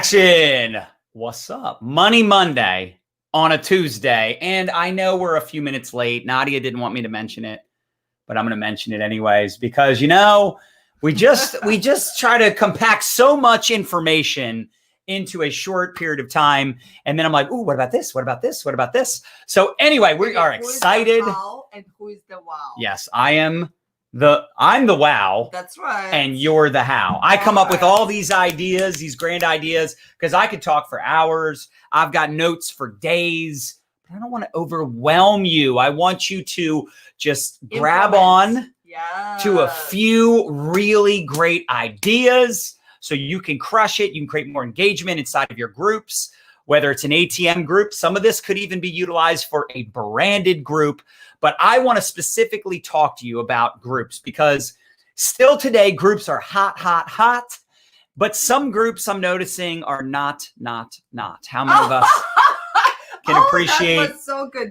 Action! What's up? Money Monday on a Tuesday. And I know we're a few minutes late. Nadia didn't want me to mention it, but I'm going to mention it anyways because, we just try to compact so much information into a short period of time. And then I'm like, ooh, what about this? What about this? What about this? So anyway, we are excited. Who is the how and who is the wow? Yes, I'm the wow. That's right. And you're the how. I come up with all these ideas, these grand ideas, because I could talk for hours. I've got notes for days. But I don't want to overwhelm you. I want you to just grab on to a few really great ideas so you can crush it. You can create more engagement inside of your groups, whether it's an ATM group. Some of this could even be utilized for a branded group. But I want to specifically talk to you about groups because still today, groups are hot, hot, hot. But some groups I'm noticing are not. How many of us can appreciate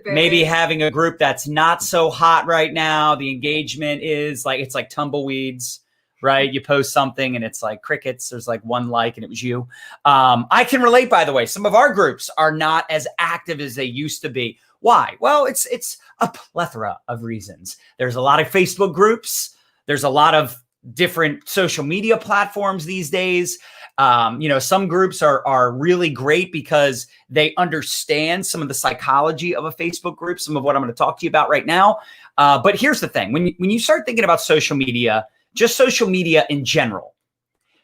maybe having a group that's not so hot right now? The engagement is it's like tumbleweeds, right? You post something and it's like crickets. There's like one like and it was you. I can relate, by the way. Some of our groups are not as active as they used to be. Why? Well, it's a plethora of reasons. There's a lot of Facebook groups. There's a lot of different social media platforms these days. Some groups are really great because they understand some of the psychology of a Facebook group, some of what I'm going to talk to you about right now. But here's the thing. When you start thinking about social media, just social media in general,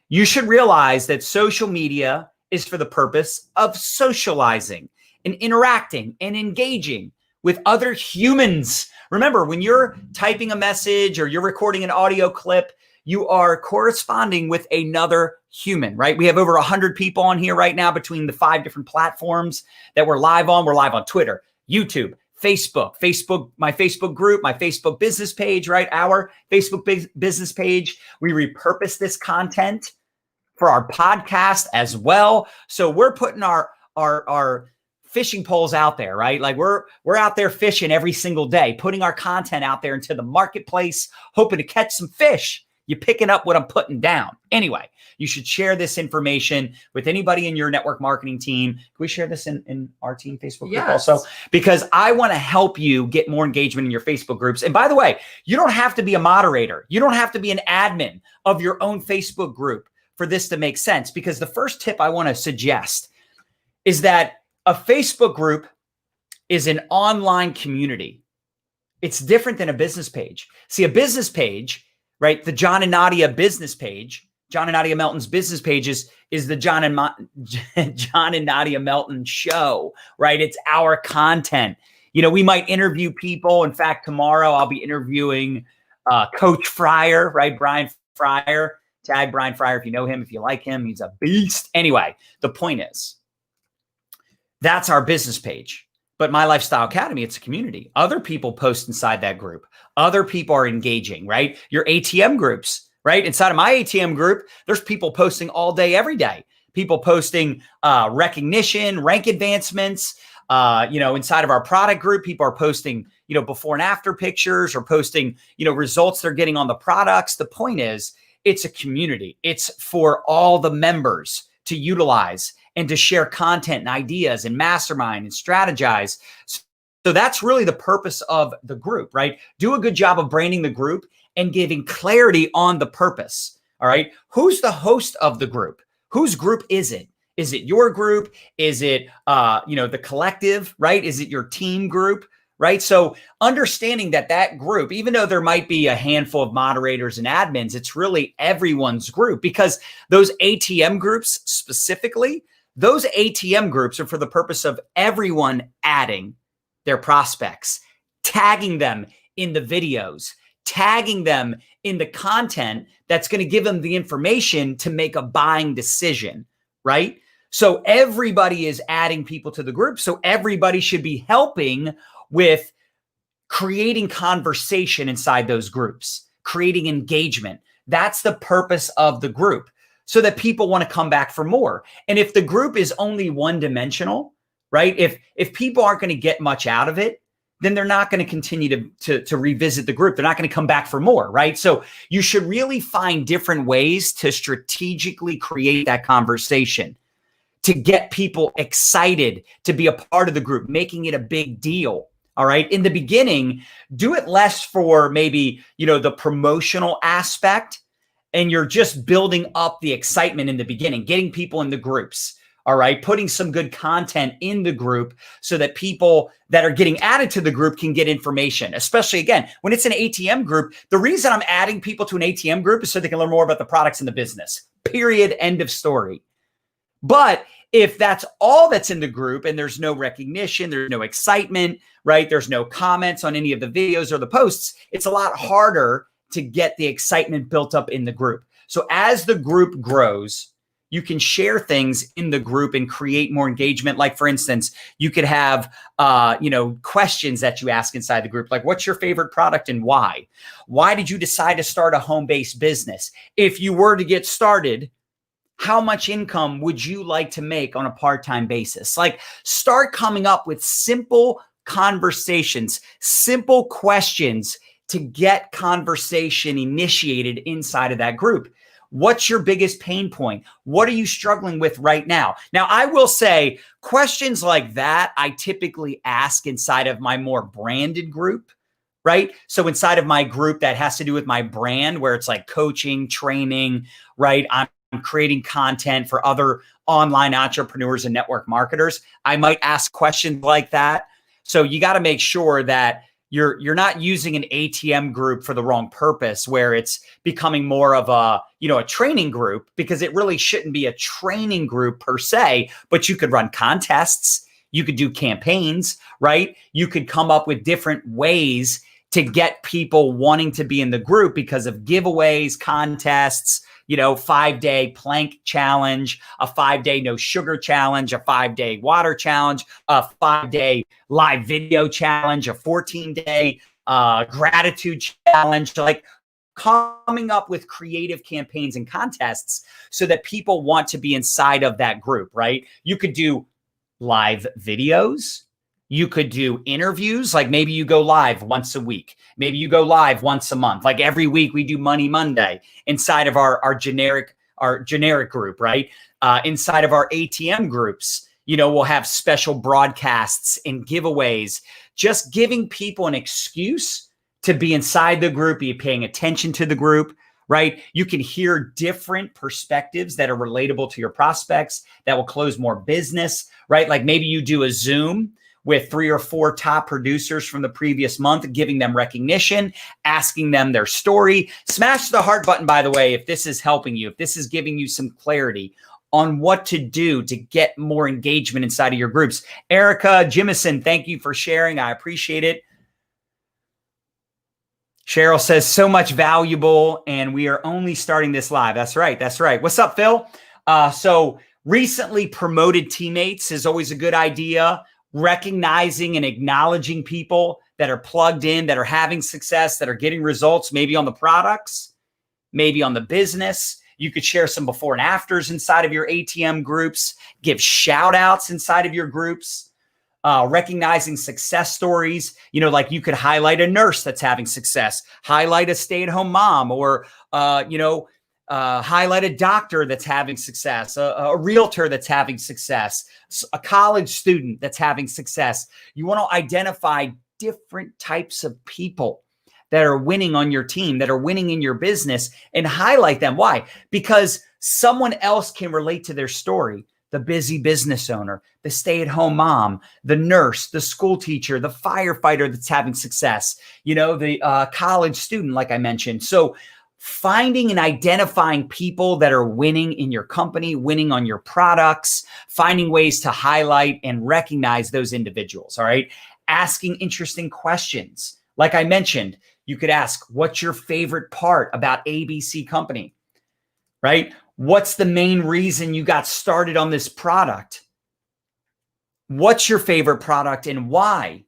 you should realize that social media is for the purpose of socializing and interacting and engaging with other humans. Remember, when you're typing a message or you're recording an audio clip, you are corresponding with another human, right? We have over 100 people on here right now between the 5 different platforms that we're live on. We're live on Twitter, YouTube, Facebook, my Facebook group, my Facebook business page, right? Our Facebook business page. We repurpose this content for our podcast as well. So we're putting our fishing poles out there, right? Like we're out there fishing every single day, putting our content out there into the marketplace, hoping to catch some fish. You're picking up what I'm putting down. Anyway, you should share this information with anybody in your network marketing team. Can we share this in our team Facebook group also? Because I want to help you get more engagement in your Facebook groups. And by the way, you don't have to be a moderator. You don't have to be an admin of your own Facebook group for this to make sense. Because the first tip I want to suggest is that a Facebook group is an online community. It's different than a business page. See, a business page, right? The John and Nadia business page, John and Nadia Melton's business page is the John and Nadia Melton show, right? It's our content. We might interview people. In fact, tomorrow I'll be interviewing Coach Fryer, right? Brian Fryer. Tag Brian Fryer if you know him, if you like him. He's a beast. Anyway, the point is, that's our business page. But My Lifestyle Academy, it's a community. Other people post inside that group. Other people are engaging, right? Your ATM groups, right? Inside of my ATM group, there's people posting all day, every day. People posting recognition, rank advancements. Inside of our product group, people are posting, before and after pictures or posting, results they're getting on the products. The point is, it's a community. It's for all the members to utilize and to share content and ideas and mastermind and strategize. So that's really the purpose of the group, right? Do a good job of branding the group and giving clarity on the purpose. All right. Who's the host of the group? Whose group is it? Is it your group? Is it, the collective, right? Is it your team group, right? So understanding that group, even though there might be a handful of moderators and admins, it's really everyone's group because those ATM groups specifically, those ATM groups are for the purpose of everyone adding their prospects, tagging them in the videos, tagging them in the content that's going to give them the information to make a buying decision, right? So everybody is adding people to the group. So everybody should be helping with creating conversation inside those groups, creating engagement. That's the purpose of the group, so that people want to come back for more. And if the group is only one-dimensional, right? If people aren't going to get much out of it, then they're not going to continue to revisit the group. They're not going to come back for more, right? So you should really find different ways to strategically create that conversation. to get people excited to be a part of the group, making it a big deal. All right. In the beginning, do it less for maybe, the promotional aspect, and you're just building up the excitement in the beginning, getting people in the groups. All right. Putting some good content in the group so that people that are getting added to the group can get information, especially again, when it's an ATM group. The reason I'm adding people to an ATM group is so they can learn more about the products in the business, period, end of story. But if that's all that's in the group and there's no recognition, there's no excitement, right? There's no comments on any of the videos or the posts, it's a lot harder to get the excitement built up in the group. So as the group grows, you can share things in the group and create more engagement. Like, for instance, you could have, questions that you ask inside the group. Like, what's your favorite product and why? Why did you decide to start a home-based business? If you were to get started, how much income would you like to make on a part-time basis? Like, start coming up with simple conversations, simple questions to get conversation initiated inside of that group. What's your biggest pain point? What are you struggling with right now? Now, I will say questions like that, I typically ask inside of my more branded group, right? So inside of my group that has to do with my brand, where it's like coaching, training, right? I'm creating content for other online entrepreneurs and network marketers. I might ask questions like that. So you got to make sure that you're not using an ATM group for the wrong purpose, where it's becoming more of a training group, because it really shouldn't be a training group per se, but you could run contests, you could do campaigns, right? You could come up with different ways to get people wanting to be in the group because of giveaways, contests, 5-day plank challenge, a 5-day no sugar challenge, a 5-day water challenge, a 5-day live video challenge, a 14-day gratitude challenge, like coming up with creative campaigns and contests so that people want to be inside of that group, right? You could do live videos. You could do interviews, like maybe you go live once a week. Maybe you go live once a month. Like every week we do Money Monday inside of our generic group, right? Inside of our ATM groups, we'll have special broadcasts and giveaways, just giving people an excuse to be inside the group, be paying attention to the group, right? You can hear different perspectives that are relatable to your prospects that will close more business, right? Like maybe you do a Zoom with 3 or 4 top producers from the previous month, giving them recognition, asking them their story. Smash the heart button, by the way, if this is helping you, if this is giving you some clarity on what to do to get more engagement inside of your groups. Erica Jimison, thank you for sharing. I appreciate it. Cheryl says, so much valuable, and we are only starting this live. That's right. That's right. What's up, Phil? So recently promoted teammates is always a good idea. Recognizing and acknowledging people that are plugged in, that are having success, that are getting results, maybe on the products, maybe on the business. You could share some before and afters inside of your ATM groups, give shout outs inside of your groups, recognizing success stories. Like you could highlight a nurse that's having success, highlight a stay-at-home mom, or, highlight a doctor that's having success, a realtor that's having success, a college student that's having success. You want to identify different types of people that are winning on your team, that are winning in your business, and highlight them. Why? Because someone else can relate to their story. The busy business owner, the stay-at-home mom, the nurse, the school teacher, the firefighter that's having success, the college student, like I mentioned. So finding and identifying people that are winning in your company, winning on your products, finding ways to highlight and recognize those individuals, all right? Asking interesting questions. Like I mentioned, you could ask, what's your favorite part about ABC company, right? What's the main reason you got started on this product? What's your favorite product and why?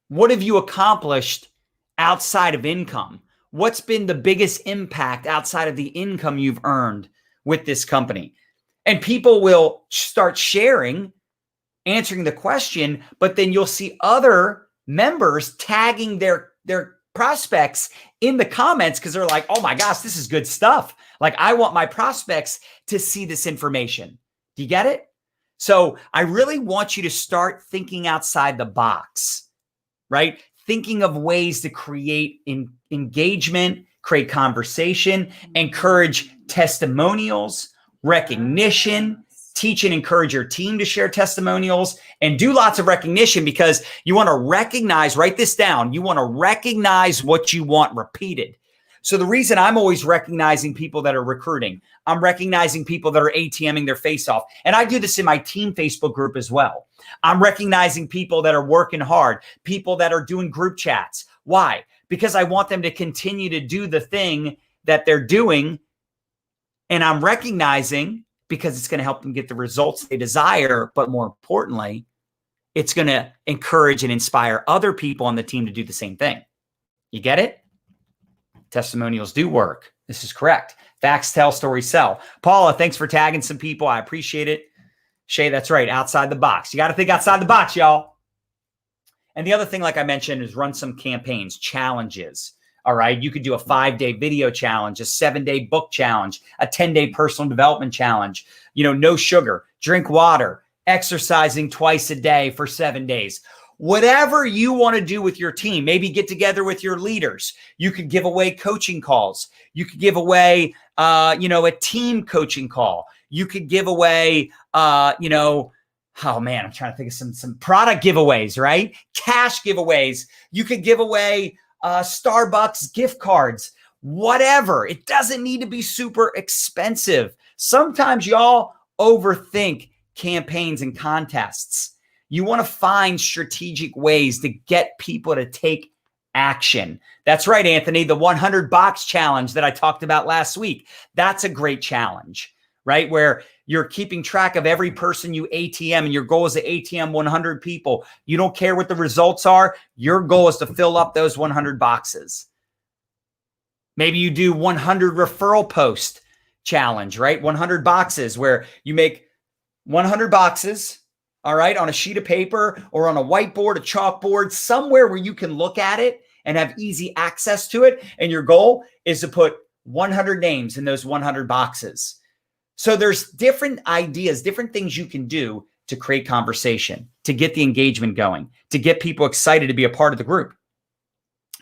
What have you accomplished outside of income? What's been the biggest impact outside of the income you've earned with this company? And people will start sharing, answering the question, but then you'll see other members tagging their prospects in the comments because they're like, oh my gosh, this is good stuff. Like, I want my prospects to see this information. Do you get it? So I really want you to start thinking outside the box, right? Thinking of ways to create engagement, create conversation, encourage testimonials, recognition, teach and encourage your team to share testimonials, and do lots of recognition because you want to recognize, write this down, you want to recognize what you want repeated. So the reason I'm always recognizing people that are recruiting, I'm recognizing people that are ATMing their face off. And I do this in my team Facebook group as well. I'm recognizing people that are working hard, people that are doing group chats. Why? Because I want them to continue to do the thing that they're doing. And I'm recognizing because it's going to help them get the results they desire. But more importantly, it's going to encourage and inspire other people on the team to do the same thing. You get it? Testimonials do work. This is correct. Facts tell, stories sell. Paula, thanks for tagging some people. I appreciate it. Shay, that's right. Outside the box. You got to think outside the box, y'all. And the other thing, like I mentioned, is run some campaigns, challenges. All right. You could do a 5-day video challenge, a 7-day book challenge, a 10-day personal development challenge. No sugar, drink water, exercising twice a day for 7 days. Whatever you want to do with your team, maybe get together with your leaders. You could give away coaching calls. You could give away, a team coaching call. You could give away, oh man, I'm trying to think of some product giveaways, right? Cash giveaways. You could give away Starbucks gift cards, whatever. It doesn't need to be super expensive. Sometimes y'all overthink campaigns and contests. You want to find strategic ways to get people to take action. That's right, Anthony. The 100 box challenge that I talked about last week. That's a great challenge, right? Where you're keeping track of every person you ATM and your goal is to ATM 100 people. You don't care what the results are. Your goal is to fill up those 100 boxes. Maybe you do 100 referral post challenge, right? 100 boxes where you make 100 boxes, all right, on a sheet of paper or on a whiteboard, a chalkboard, somewhere where you can look at it and have easy access to it. And your goal is to put 100 names in those 100 boxes. So there's different ideas, different things you can do to create conversation, to get the engagement going, to get people excited to be a part of the group.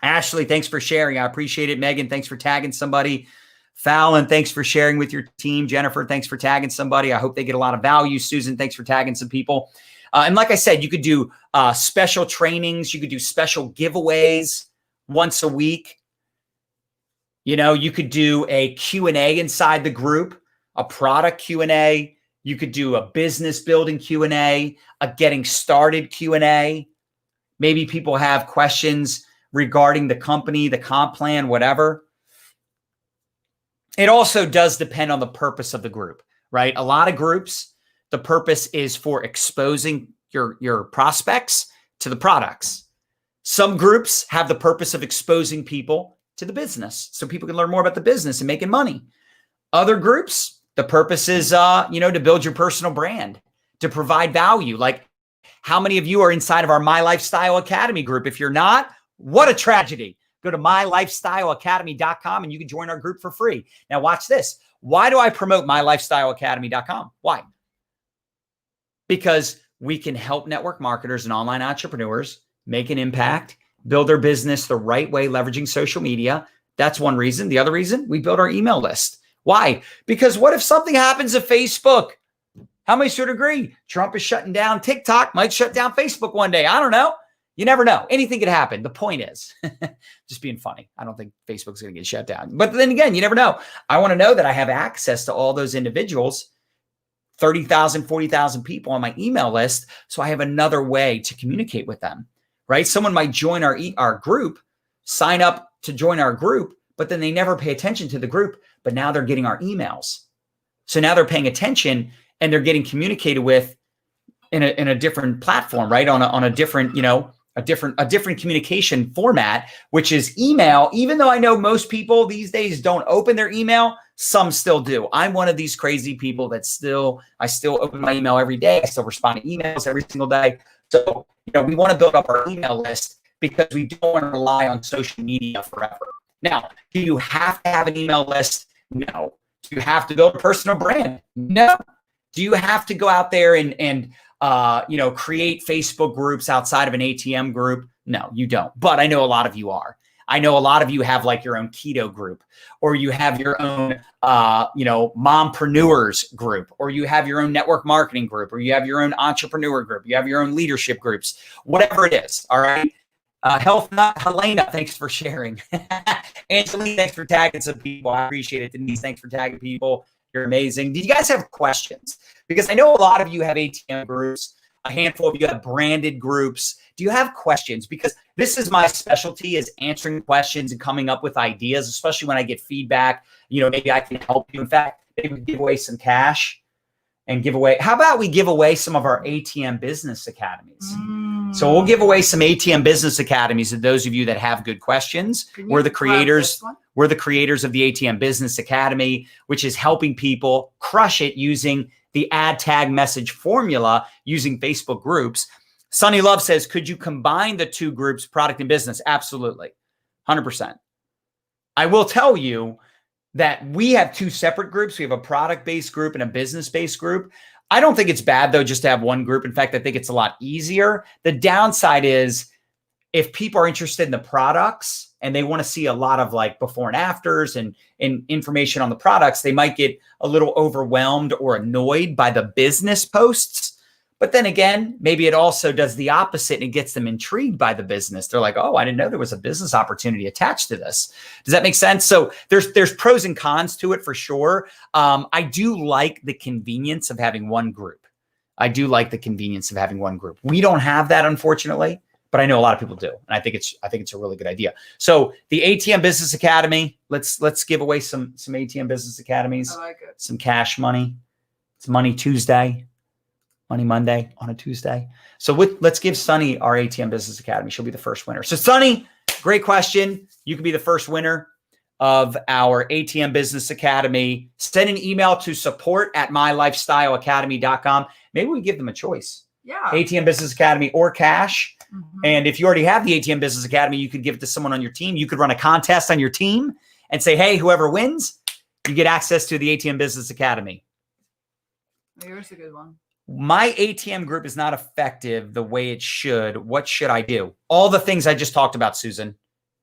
Ashley, thanks for sharing. I appreciate it. Megan, thanks for tagging somebody. Fallon, thanks for sharing with your team. Jennifer, thanks for tagging somebody. I hope they get a lot of value. Susan, thanks for tagging some people. And like I said, you could do special trainings. You could do special giveaways once a week. You could do a Q&A inside the group, a product Q&A. You could do a business building Q&A, a getting started Q&A. Maybe people have questions regarding the company, the comp plan, whatever. It also does depend on the purpose of the group, right? A lot of groups, the purpose is for exposing your prospects to the products. Some groups have the purpose of exposing people to the business so people can learn more about the business and making money. Other groups, the purpose is, to build your personal brand, to provide value. Like, how many of you are inside of our My Lifestyle Academy group? If you're not, what a tragedy. Go to mylifestyleacademy.com and you can join our group for free. Now watch this. Why do I promote mylifestyleacademy.com? Why? Because we can help network marketers and online entrepreneurs make an impact, build their business the right way, leveraging social media. That's one reason. The other reason, we build our email list. Why? Because what if something happens to Facebook? How many should agree? Trump is shutting down TikTok, might shut down Facebook one day. I don't know. You never know. Anything could happen. The point is, just being funny. I don't think Facebook's going to get shut down. But then again, you never know. I want to know that I have access to all those individuals, 30,000, 40,000 people on my email list. So I have another way to communicate with them, right? Someone might join our group, sign up to join our group, but then they never pay attention to the group. But now they're getting our emails. So now they're paying attention and they're getting communicated with in a different platform, right? On a different, a different communication format, which is email. Even though I know most people these days don't open their email, some still do. I'm one of these crazy people that I still open my email every day. I still respond to emails every single day. So, we want to build up our email list because we don't want to rely on social media forever. Now, do you have to have an email list? No. Do you have to build a personal brand? No. Do you have to go out there and create Facebook groups outside of an ATM group? No, you don't. But I know a lot of you are. I know a lot of you have like your own keto group, or you have your own, mompreneurs group, or you have your own network marketing group, or you have your own entrepreneur group. You have your own leadership groups, whatever it is. All right. Health Nut, Helena, thanks for sharing. Angeline, thanks for tagging some people. I appreciate it. Denise, thanks for tagging people. You're amazing. Did you guys have questions? Because I know a lot of you have ATM groups. A handful of you have branded groups. Do you have questions? Because this is my specialty, is answering questions and coming up with ideas, especially when I get feedback. Maybe I can help you. In fact, maybe we give away some cash and give away. How about we give away some of our ATM Business Academies? So we'll give away some ATM Business Academies to those of you that have good questions. We're the creators. We're the creators of the ATM Business Academy, which is helping people crush it using the ad tag message formula using Facebook groups. Sunny Love says, could you combine the two groups, product and business? Absolutely. 100%. I will tell you that we have two separate groups. We have a product-based group and a business-based group. I don't think it's bad, though, just to have one group. In fact, I think it's a lot easier. The downside is if people are interested in the products and they want to see a lot of like before and afters and information on the products, they might get a little overwhelmed or annoyed by the business posts. But then again, maybe it also does the opposite and it gets them intrigued by the business. They're like, oh, I didn't know there was a business opportunity attached to this. Does that make sense? So there's pros and cons to it for sure. I do like the convenience of having one group. We don't have that, unfortunately, but I know a lot of people do. And I think it's a really good idea. So the ATM Business Academy, let's give away some ATM Business Academies. I like it. Some cash money. It's Money Tuesday. Money Monday on a Tuesday. So let's give Sunny our ATM Business Academy. She'll be the first winner. So Sunny, great question. You can be the first winner of our ATM Business Academy. Send an email to support@mylifestyleacademy.com. Maybe we give them a choice. Yeah. ATM Business Academy or cash. Mm-hmm. And if you already have the ATM Business Academy, you could give it to someone on your team. You could run a contest on your team and say, hey, whoever wins, you get access to the ATM Business Academy. Here's a good one. My ATM group is not effective the way it should. What should I do? All the things I just talked about, Susan.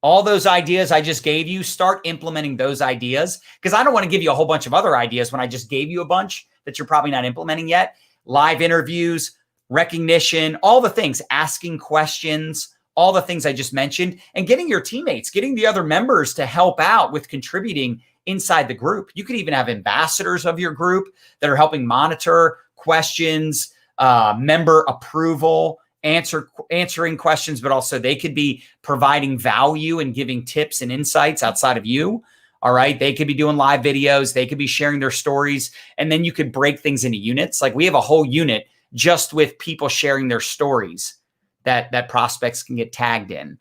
All those ideas I just gave you, start implementing those ideas, because I don't want to give you a whole bunch of other ideas when I just gave you a bunch that you're probably not implementing yet. Live interviews, recognition, all the things, asking questions, all the things I just mentioned, and getting your teammates, getting the other members to help out with contributing inside the group. You could even have ambassadors of your group that are helping monitor questions, member approval, answering questions, but also they could be providing value and giving tips and insights outside of you. All right. They could be doing live videos. They could be sharing their stories. And then you could break things into units. Like we have a whole unit just with people sharing their stories that prospects can get tagged in.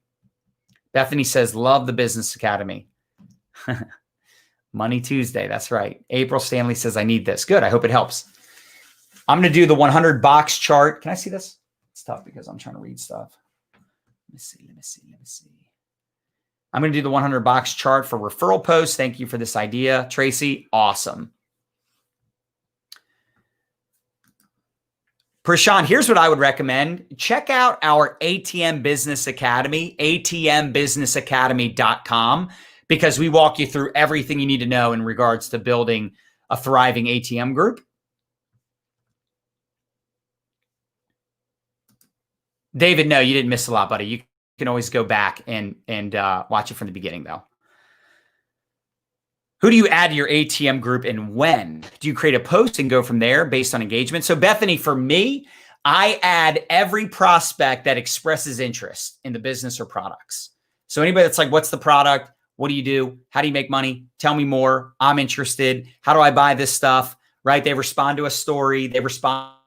Bethany says, love the Business Academy. Money Tuesday. That's right. April Stanley says, I need this. Good. I hope it helps. I'm going to do the 100 box chart. Can I see this? It's tough because I'm trying to read stuff. Let me see. I'm going to do the 100 box chart for referral posts. Thank you for this idea, Tracy. Awesome. Prashant, here's what I would recommend. Check out our ATM Business Academy, atmbusinessacademy.com, because we walk you through everything you need to know in regards to building a thriving ATM group. David, no, you didn't miss a lot, buddy. You can always go back and watch it from the beginning, though. Who do you add to your ATM group and when? Do you create a post and go from there based on engagement? So Bethany, for me, I add every prospect that expresses interest in the business or products. So anybody that's like, what's the product? What do you do? How do you make money? Tell me more. I'm interested. How do I buy this stuff? Right? They respond to a story. They respond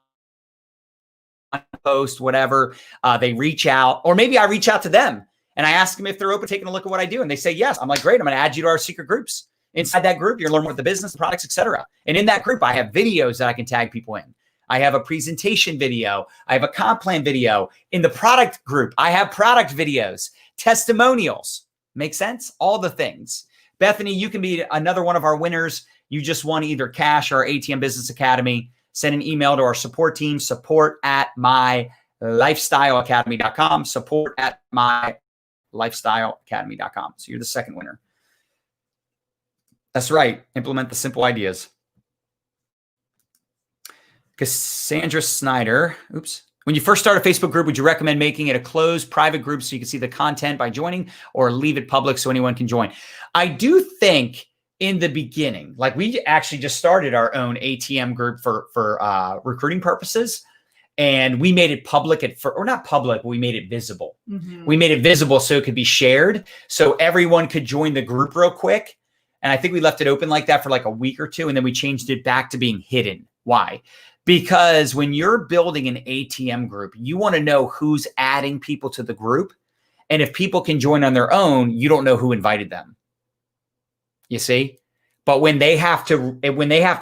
post, whatever. They reach out, or maybe I reach out to them and I ask them if they're open to taking a look at what I do. And they say, yes. I'm like, great. I'm going to add you to our secret groups. Inside that group, you're going to learn more about the business, the products, etc. And in that group, I have videos that I can tag people in. I have a presentation video. I have a comp plan video. In the product group, I have product videos, testimonials. Make sense? All the things. Bethany, you can be another one of our winners. You just won either cash or ATM Business Academy. Send an email to our support team, support@mylifestyleacademy.com, support@mylifestyleacademy.com. So you're the second winner. That's right. Implement the simple ideas. Cassandra Snyder. Oops. When you first start a Facebook group, would you recommend making it a closed private group so you can see the content by joining, or leave it public so anyone can join? I do think in the beginning, like we actually just started our own ATM group for recruiting purposes, and we made it public or not public, but we made it visible. Mm-hmm. We made it visible so it could be shared, so everyone could join the group real quick. And I think we left it open like that for like a week or two, and then we changed it back to being hidden. Why? Because when you're building an ATM group, you want to know who's adding people to the group. And if people can join on their own, you don't know who invited them. You see? But when they have to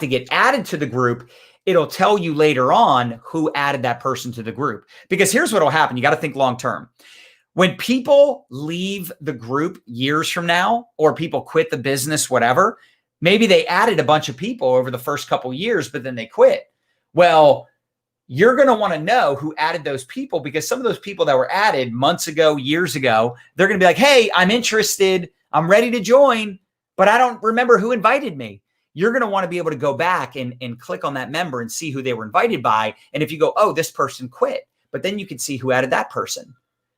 get added to the group, it'll tell you later on who added that person to the group. Because here's what will happen. You got to think long term. When people leave the group years from now, or people quit the business, whatever, maybe they added a bunch of people over the first couple of years, but then they quit. Well, you're going to want to know who added those people, because some of those people that were added months ago, years ago, they're going to be like, hey, I'm interested. I'm ready to join, but I don't remember who invited me. You're going to want to be able to go back and click on that member and see who they were invited by. And if you go, oh, this person quit, but then you can see who added that person.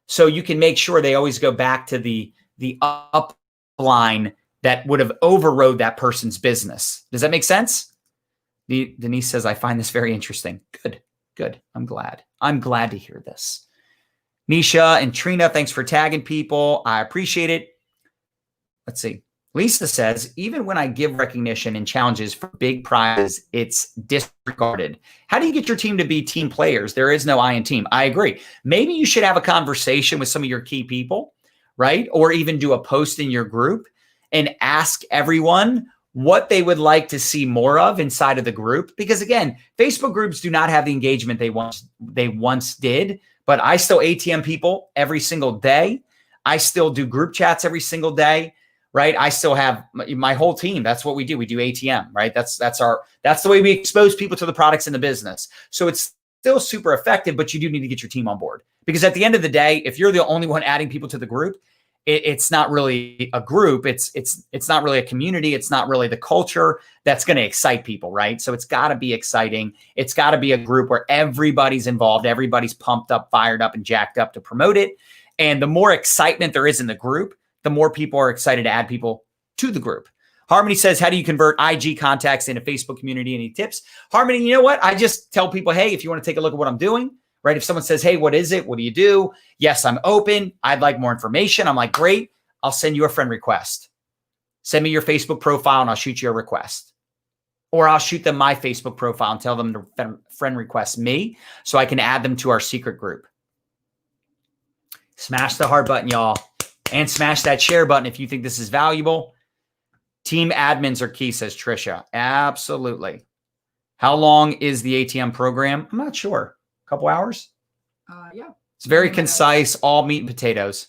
So you can make sure they always go back to the upline that would have overrode that person's business. Does that make sense? Denise says, I find this very interesting. Good. I'm glad to hear this. Nisha and Trina, thanks for tagging people. I appreciate it. Let's see. Lisa says, even when I give recognition and challenges for big prizes, it's disregarded. How do you get your team to be team players? There is no I in team. I agree. Maybe you should have a conversation with some of your key people, right? Or even do a post in your group and ask everyone what they would like to see more of inside of the group. Because again, Facebook groups do not have the engagement they once did, but I still ATM people every single day. I still do group chats every single day, right? I still have my whole team. That's what we do. We do ATM, right? That's the way we expose people to the products in the business. So it's still super effective, but you do need to get your team on board, because at the end of the day, if you're the only one adding people to the group, it's not really a group. It's not really a community. It's not really the culture that's going to excite people, right? So it's got to be exciting. It's got to be a group where everybody's involved. Everybody's pumped up, fired up, and jacked up to promote it. And the more excitement there is in the group, the more people are excited to add people to the group. Harmony says, how do you convert IG contacts into Facebook community? Any tips? Harmony, you know what? I just tell people, hey, if you want to take a look at what I'm doing, right? If someone says, hey, what is it? What do you do? Yes, I'm open. I'd like more information. I'm like, great. I'll send you a friend request. Send me your Facebook profile and I'll shoot you a request. Or I'll shoot them my Facebook profile and tell them to friend request me so I can add them to our secret group. Smash the heart button, y'all. And smash that share button if you think this is valuable. Team admins are key, says Trisha. Absolutely. How long is the ATM program? I'm not sure. A couple hours? Yeah. It's very concise, all meat and potatoes.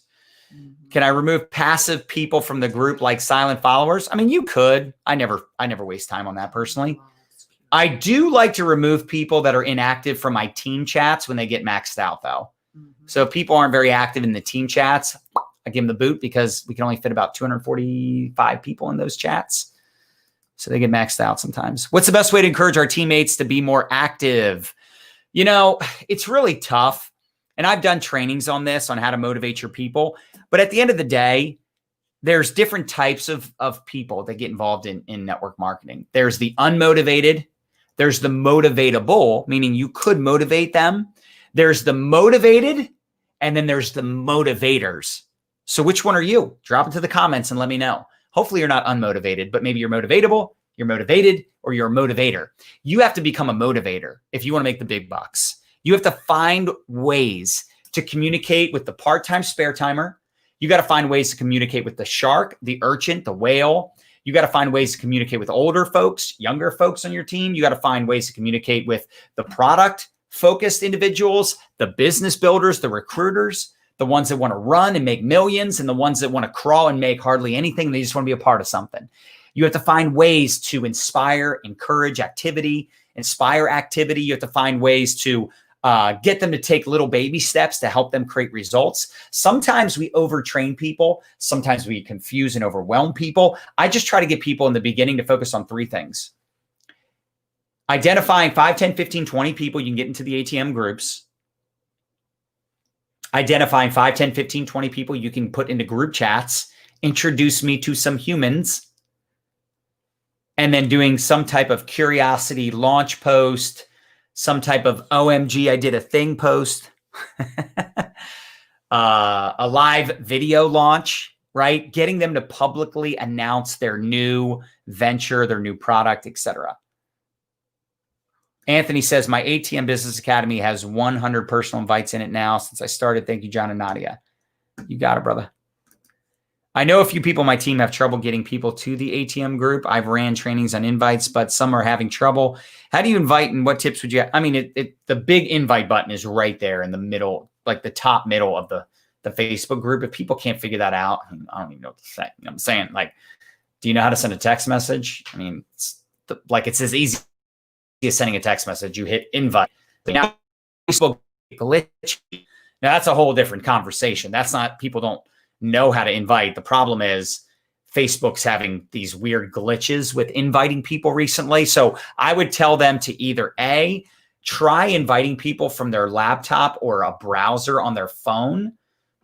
Mm-hmm. Can I remove passive people from the group like silent followers? I mean, you could. I never waste time on that personally. I do like to remove people that are inactive from my team chats when they get maxed out, though. Mm-hmm. So if people aren't very active in the team chats, I give them the boot, because we can only fit about 245 people in those chats. So they get maxed out sometimes. What's the best way to encourage our teammates to be more active? You know, it's really tough. And I've done trainings on this, on how to motivate your people. But at the end of the day, there's different types of people that get involved in network marketing. There's the unmotivated. There's the motivatable, meaning you could motivate them. There's the motivated, and then there's the motivators. So which one are you? Drop into the comments and let me know. Hopefully you're not unmotivated, but maybe you're motivatable, you're motivated, or you're a motivator. You have to become a motivator if you want to make the big bucks. You have to find ways to communicate with the part-time spare timer. You got to find ways to communicate with the shark, the urchin, the whale. You got to find ways to communicate with older folks, younger folks on your team. You got to find ways to communicate with the product focused individuals, the business builders, the recruiters, the ones that want to run and make millions, and the ones that want to crawl and make hardly anything. They just want to be a part of something. You have to find ways to inspire, encourage activity, inspire activity. You have to find ways to get them to take little baby steps to help them create results. Sometimes we overtrain people. Sometimes we confuse and overwhelm people. I just try to get people in the beginning to focus on 3 things. Identifying 5, 10, 15, 20 people you can get into the ATM groups. Identifying 5, 10, 15, 20 people you can put into group chats. Introduce me to some humans. And then doing some type of curiosity launch post, some type of OMG, I did a thing post, a live video launch, right? Getting them to publicly announce their new venture, their new product, etc. Anthony says, my ATM Business Academy has 100 personal invites in it now since I started. Thank you, John and Nadia. You got it, brother. I know a few people on my team have trouble getting people to the ATM group. I've ran trainings on invites, but some are having trouble. How do you invite and what tips would you have? I mean, the big invite button is right there in the middle, like the top middle of the Facebook group. If people can't figure that out, I don't even know what to say. You know what I'm saying? Like, do you know how to send a text message? I mean, it's as easy as sending a text message. You hit invite. But now Facebook glitch. Now that's a whole different conversation. That's not, people don't know how to invite. The problem is Facebook's having these weird glitches with inviting people recently. So I would tell them to either A, try inviting people from their laptop or a browser on their phone.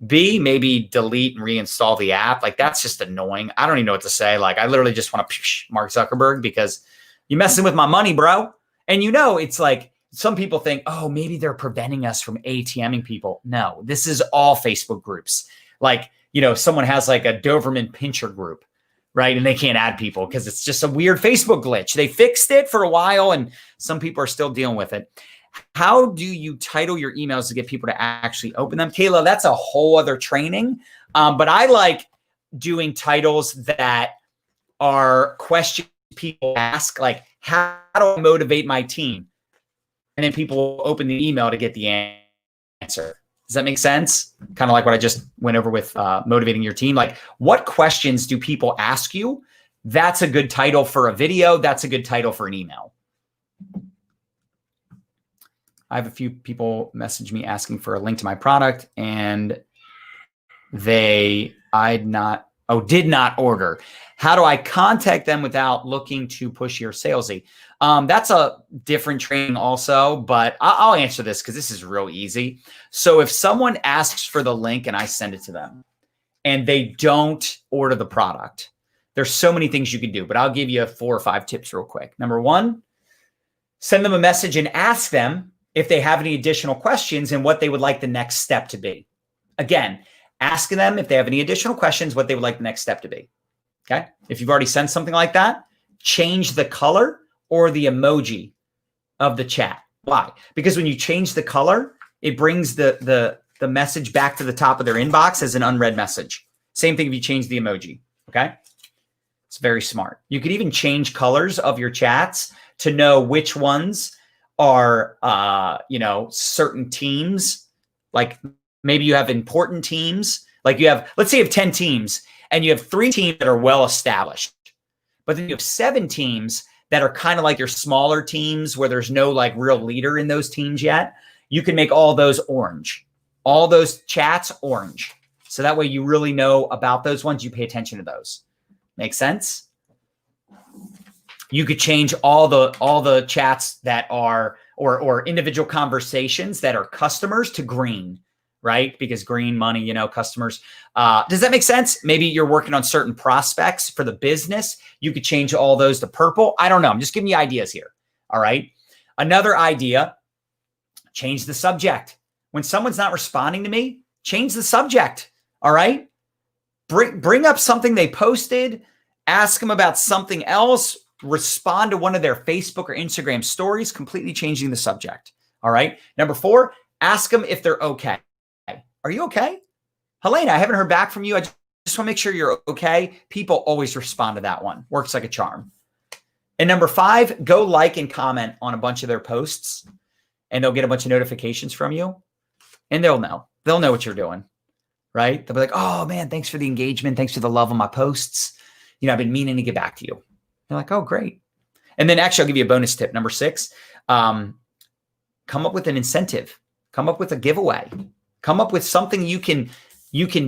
B, maybe delete and reinstall the app. Like, that's just annoying. I don't even know what to say. Like, I literally just want to Mark Zuckerberg, because you're messing with my money, bro. And it's like, some people think, oh, maybe they're preventing us from ATMing people. No, this is all Facebook groups. Like, someone has like a Doberman Pinscher group, right? And they can't add people because it's just a weird Facebook glitch. They fixed it for a while and some people are still dealing with it. How do you title your emails to get people to actually open them? Kayla, that's a whole other training. But I like doing titles that are questions people ask, like, how do I motivate my team? And then people will open the email to get the answer. Does that make sense? Kind of like what I just went over with motivating your team. Like, what questions do people ask you? That's a good title for a video. That's a good title for an email. I have a few people message me asking for a link to my product, and did not order. How do I contact them without looking too pushy or salesy? That's a different training also, but I'll answer this because this is real easy. So if someone asks for the link and I send it to them and they don't order the product, there's so many things you can do, but I'll give you 4 or 5 tips real quick. Number 1, send them a message and ask them if they have any additional questions and what they would like the next step to be. Again, asking them if they have any additional questions, what they would like the next step to be. Okay. If you've already sent something like that, change the color or the emoji of the chat. Why? Because when you change the color, it brings the message back to the top of their inbox as an unread message. Same thing if you change the emoji. Okay. It's very smart. You could even change colors of your chats to know which ones are, certain teams. Like, maybe you have important teams. Like, let's say you have 10 teams and you have 3 teams that are well established, but then you have 7 teams that are kind of like your smaller teams where there's no like real leader in those teams yet. You can make all those orange, all those chats orange. So that way you really know about those ones. You pay attention to those. Make sense? You could change all the chats that are, or individual conversations that are customers to green, right? Because green money, customers. Does that make sense? Maybe you're working on certain prospects for the business. You could change all those to purple. I don't know. I'm just giving you ideas here. All right. Another idea, change the subject. When someone's not responding to me, change the subject. All right. Bring up something they posted, ask them about something else, respond to one of their Facebook or Instagram stories, completely changing the subject. All right. Number 4, ask them if they're okay. Are you okay? Helena, I haven't heard back from you. I just want to make sure you're okay. People always respond to that one. Works like a charm. And number 5, go like and comment on a bunch of their posts, and they'll get a bunch of notifications from you, and they'll know. They'll know what you're doing, right? They'll be like, oh man, thanks for the engagement. Thanks for the love on my posts. You know, I've been meaning to get back to you. You're like, oh, great. And then actually I'll give you a bonus tip. Number 6, come up with an incentive, come up with a giveaway, come up with something you can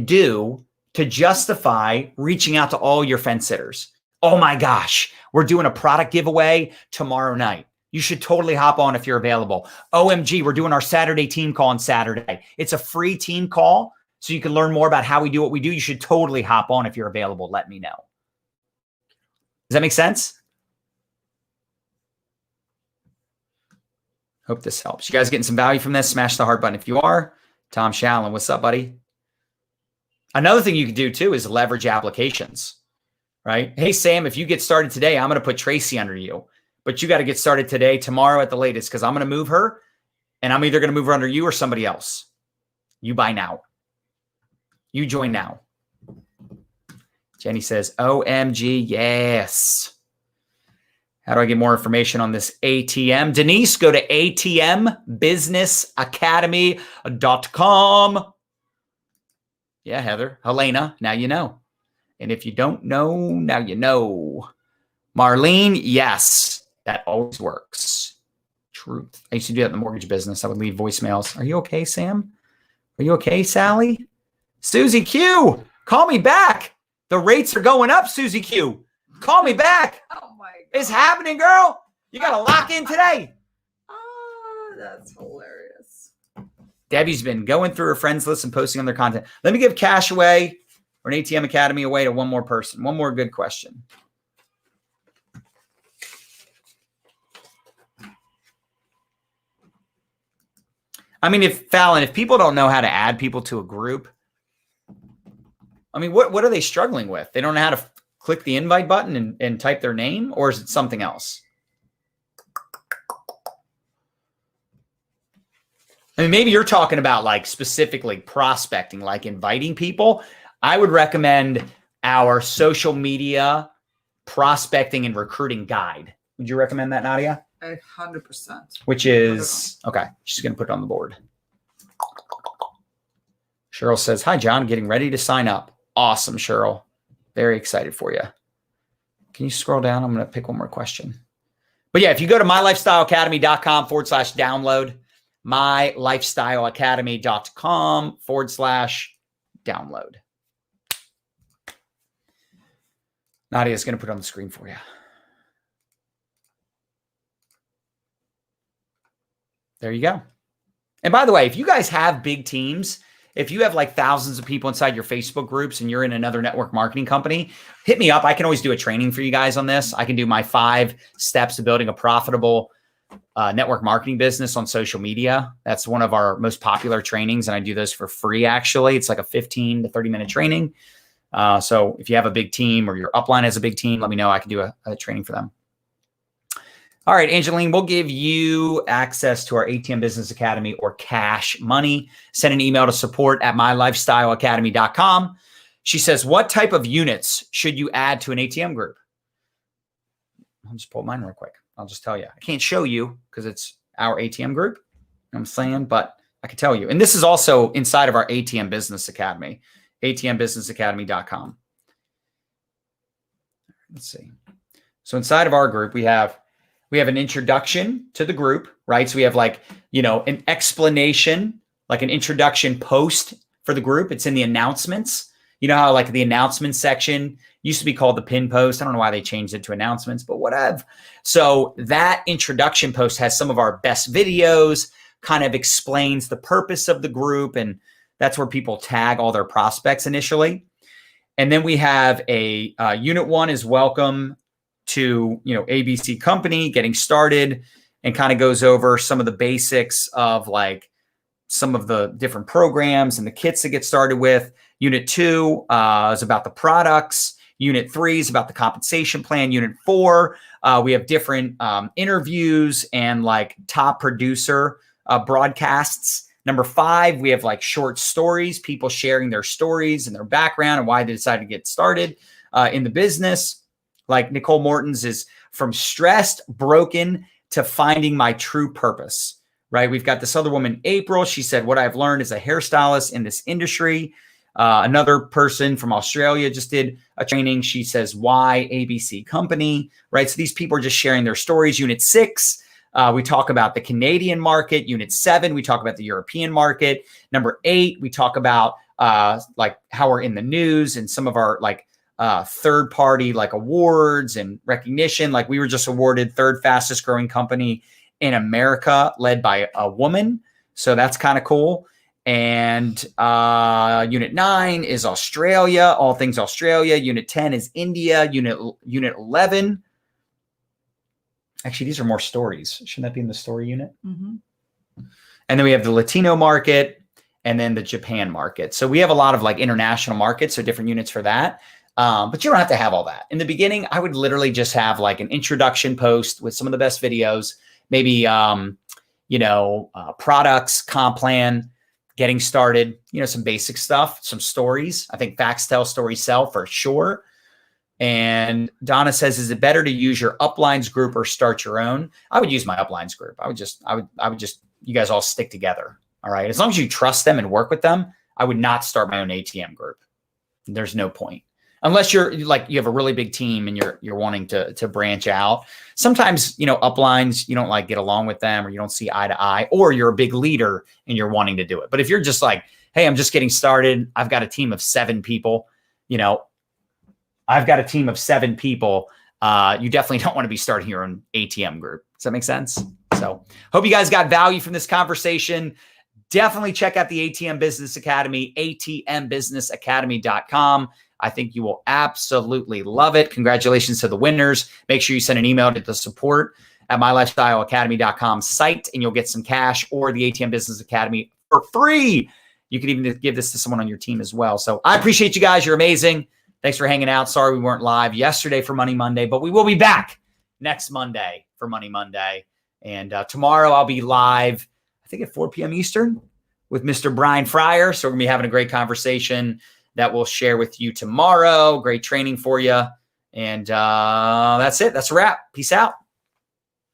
do to justify reaching out to all your fence sitters. Oh my gosh, we're doing a product giveaway tomorrow night. You should totally hop on if you're available. OMG, we're doing our Saturday team call on Saturday. It's a free team call, so you can learn more about how we do what we do. You should totally hop on if you're available. Let me know. Does that make sense? Hope this helps. You guys getting some value from this? Smash the heart button if you are. Tom Shallon, what's up, buddy? Another thing you can do too is leverage applications, right? Hey, Sam, if you get started today, I'm going to put Tracy under you, but you got to get started today, tomorrow at the latest, because I'm going to move her, and I'm either going to move her under you or somebody else. You buy now. You join now. Jenny says, OMG, yes. How do I get more information on this ATM? Denise, go to atmbusinessacademy.com. Yeah, Heather. Helena, now you know. And if you don't know, now you know. Marlene, yes, that always works. Truth. I used to do that in the mortgage business. I would leave voicemails. Are you okay, Sam? Are you okay, Sally? Susie Q, call me back. The rates are going up, Susie Q. Call me back. Oh my God. It's happening, girl. You got to lock in today. Oh, that's hilarious. Debbie's been going through her friends list and posting on their content. Let me give cash away or an ATM Academy away to one more person. One more good question. I mean, if people don't know how to add people to a group, I mean, what are they struggling with? They don't know how to click the invite button and type their name, or is it something else? I mean, maybe you're talking about like specifically prospecting, like inviting people. I would recommend our social media prospecting and recruiting guide. Would you recommend that, Nadia? 100%. Which is, okay, she's going to put it on the board. Cheryl says, hi, John, getting ready to sign up. Awesome, Cheryl. Very excited for you. Can you scroll down? I'm going to pick one more question. But yeah, if you go to mylifestyleacademy.com/download, mylifestyleacademy.com/download. Nadia's going to put it on the screen for you. There you go. And by the way, if you guys have big teams, if you have like thousands of people inside your Facebook groups and you're in another network marketing company, hit me up. I can always do a training for you guys on this. I can do my 5 steps to building a profitable network marketing business on social media. That's one of our most popular trainings, and I do those for free, actually. It's like a 15 to 30-minute training. So if you have a big team or your upline has a big team, let me know. I can do a training for them. All right, Angeline, we'll give you access to our ATM Business Academy or cash money. Send an email to support@mylifestyleacademy.com. She says, what type of units should you add to an ATM group? I'll just pull mine real quick. I'll just tell you. I can't show you because it's our ATM group. You know what I'm saying? But I can tell you. And this is also inside of our ATM Business Academy, atmbusinessacademy.com. Let's see. So inside of our group, we have an introduction to the group, right? So we have like, an explanation, like an introduction post for the group. It's in the announcements. You know how like the announcements section used to be called the pin post. I don't know why they changed it to announcements, but whatever. So that introduction post has some of our best videos, kind of explains the purpose of the group. And that's where people tag all their prospects initially. And then we have a unit 1 is welcome to, ABC company, getting started, and kind of goes over some of the basics of like some of the different programs and the kits to get started with. Unit 2 is about the products. Unit 3 is about the compensation plan. Unit 4, we have different interviews and like top producer broadcasts Number 5, we have like short stories, people sharing their stories and their background and why they decided to get started in the business. Like Nicole Morton's is from stressed, broken to finding my true purpose, right? We've got this other woman, April. She said, what I've learned as a hairstylist in this industry. Another person from Australia just did a training. She says, why ABC company, right? So these people are just sharing their stories. Unit 6, we talk about the Canadian market. Unit 7, we talk about the European market. Number 8, we talk about like how we're in the news and some of our like third party like awards and recognition. Like we were just awarded 3rd fastest growing company in America, led by a woman. So that's kind of cool. And Unit 9 is Australia, all things Australia. Unit 10 is India. Unit 11. Actually, these are more stories. Shouldn't that be in the story unit? Mm-hmm. And then we have the Latino market and then the Japan market. So we have a lot of like international markets, so different units for that. But you don't have to have all that. In the beginning, I would literally just have like an introduction post with some of the best videos, maybe, products, comp plan, getting started, some basic stuff, some stories. I think facts tell, stories sell for sure. And Donna says, is it better to use your uplines group or start your own? I would use my uplines group. I would just, you guys all stick together. All right. As long as you trust them and work with them, I would not start my own ATM group. There's no point. Unless you're like, you have a really big team and you're wanting to branch out. Sometimes, uplines, you don't like get along with them or you don't see eye to eye, or you're a big leader and you're wanting to do it. But if you're just like, hey, I'm just getting started, I've got a team of 7 people, you definitely don't want to be starting your own ATM group. Does that make sense? So hope you guys got value from this conversation. Definitely check out the ATM Business Academy, atmbusinessacademy.com. I think you will absolutely love it. Congratulations to the winners. Make sure you send an email to the support at mylifestyleacademy.com site and you'll get some cash, or the ATM Business Academy for free. You can even give this to someone on your team as well. So I appreciate you guys. You're amazing. Thanks for hanging out. Sorry we weren't live yesterday for Money Monday, but we will be back next Monday for Money Monday. And tomorrow I'll be live, I think at 4 p.m. Eastern with Mr. Brian Fryer. So we're going to be having a great conversation that we'll share with you tomorrow. Great training for you. And that's it. That's a wrap. Peace out.